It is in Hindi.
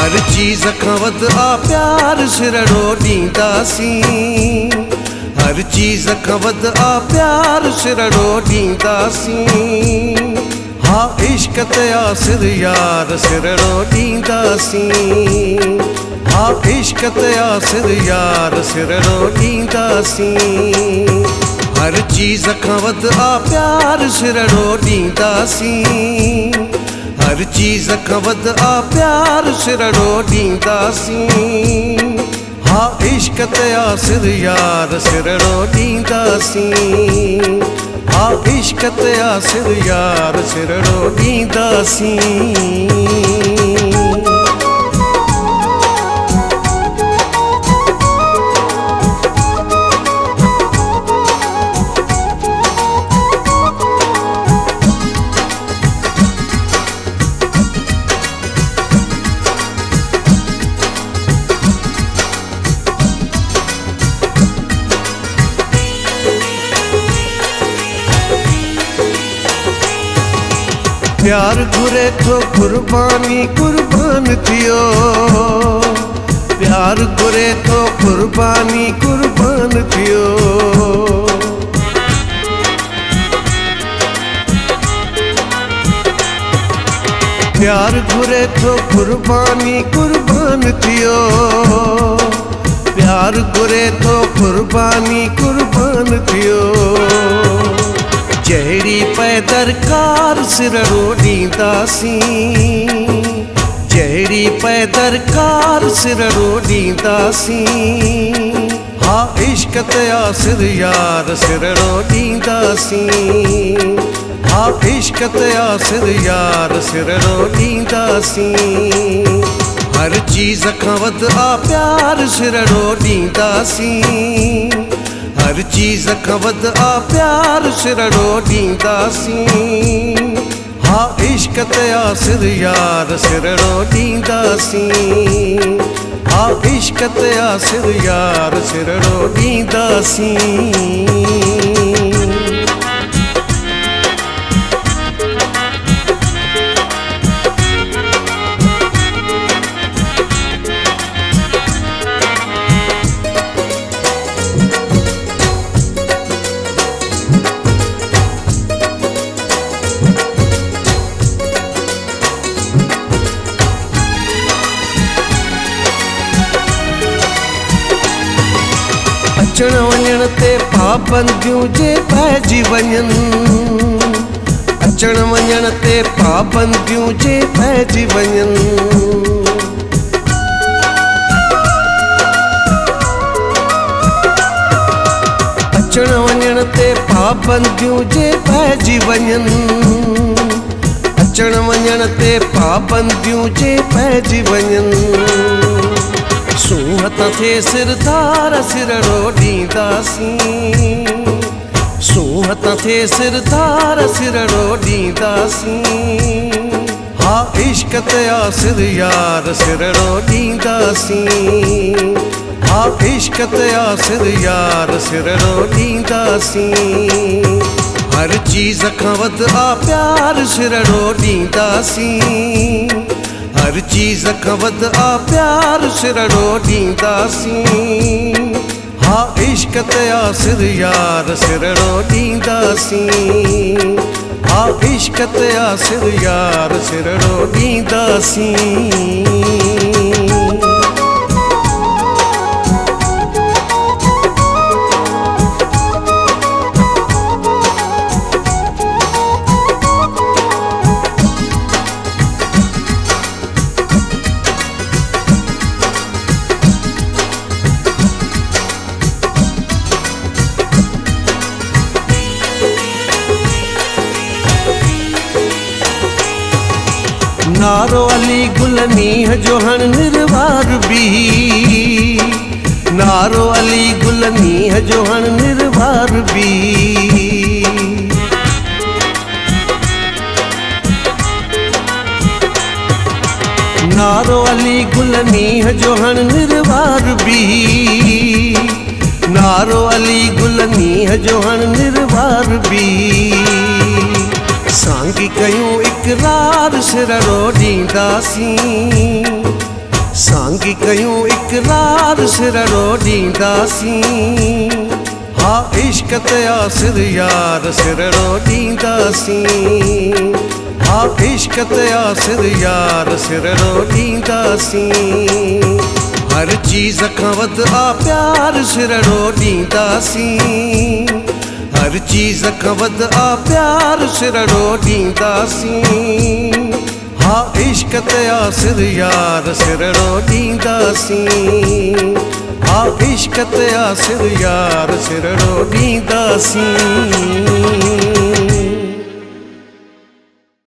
हर चीज़ खां वध आ प्यार सिरड़ो ॾींदासीं। हर चीज़ खां वध आ प्यार सिरड़ो ॾींदासीं। हा इश्क ते आ सिर यार सिरड़ो ॾींदासीं। हा इश्क ते आ सिर यार सिरड़ो ॾींदासीं। हर चीज़ खां वध आ प्यार सिरड़ो ॾींदासीं। हर चीज़ खां वध आ प्यार सिरड़ो ॾींदासीं। हा इश्क ते आ सिर यार सिरड़ो ॾींदासीं। हा इश्क ते आ सिर यार सिरड़ो ॾींदासीं। प्यार घुरे थो कुर्बानी कुर्बान थियो। प्यार घुरे थो कुर्बानी कुर्बान थियो। प्यार घुरे थो कुर्बानी कुर्बान थियो। प्यार घुरे थो कुर्बानी कुर्बान थियो। जहिड़ी पै दरकार सिरड़ो ॾींदासीं। जहिड़ी पै दरकार सिरड़ो ॾींदासीं। हा इश्क ते आ सिर यार सिरड़ो ॾींदासीं। हा इश्क ते आ सिर यार सिरड़ो ॾींदासीं। हर चीज़ खां वध आ प्यार सिरड़ो ॾींदासीं। हर चीज़ खां वध आ प्यार सिरड़ो ॾींदासीं। हा इश्क ते आ सिर यार सिरड़ो ॾींदासीं। हा इश्क ते आ सिर यार सिरड़ो ॾींदासीं। अचण वञण ते पाबंदियूं जे पइजी वञनि। अचण वञण ते पाबंदियूं जे पइजी वञनि। अचण वञण ते पाबंदियूं जे पइजी वञनि। अचण वञण ते पाबंदियूं जे पइजी वञनि। सूंहत थे सिरदार सिरड़ो ॾींदासीं। सूंहत थे सिरदार सिरड़ो ॾींदासीं। हा इश्क ते आ सिर यार सिरड़ो ॾींदासीं। हा इश्क ते आ सिर यार सिरड़ो ॾींदासीं। हर चीज़ खां वध आ प्यार सिरड़ो ॾींदासीं। हर चीज़ खां वध आ प्यार सिरड़ो ॾींदासीं। हा इश्क ते आ सिर यार सिरड़ो ॾींदासीं। हा इश्क ते आ सिर यार सिरड़ो ॾींदासीं। नारो अली गुल मींह जो हण निर्वार भी। नारो अली गुलनी जो हण निर्वार भी नारो अली गुलनी जो हण निर्वार भी नारो अली गुलनी जो हण निर्वार भी सांगी कयूं इकरार सिरड़ो ॾींदासीं सांगी कयूं इकरार सिरड़ो ॾींदासीं हा इश्क ते आसिर यार सिरड़ो ॾींदासीं हा इश्क ते आसिर यार सिरड़ो ॾींदासीं हर चीज़ खां वध आ प्यार सिरड़ो ॾींदासीं हर चीज़ खां वध आ प्यार सिरड़ो ॾींदासीं हा इश्क ते आसिर यार सिरड़ो ॾींदासीं हा इश्क ते आसिर यार सिरड़ो ॾींदासीं।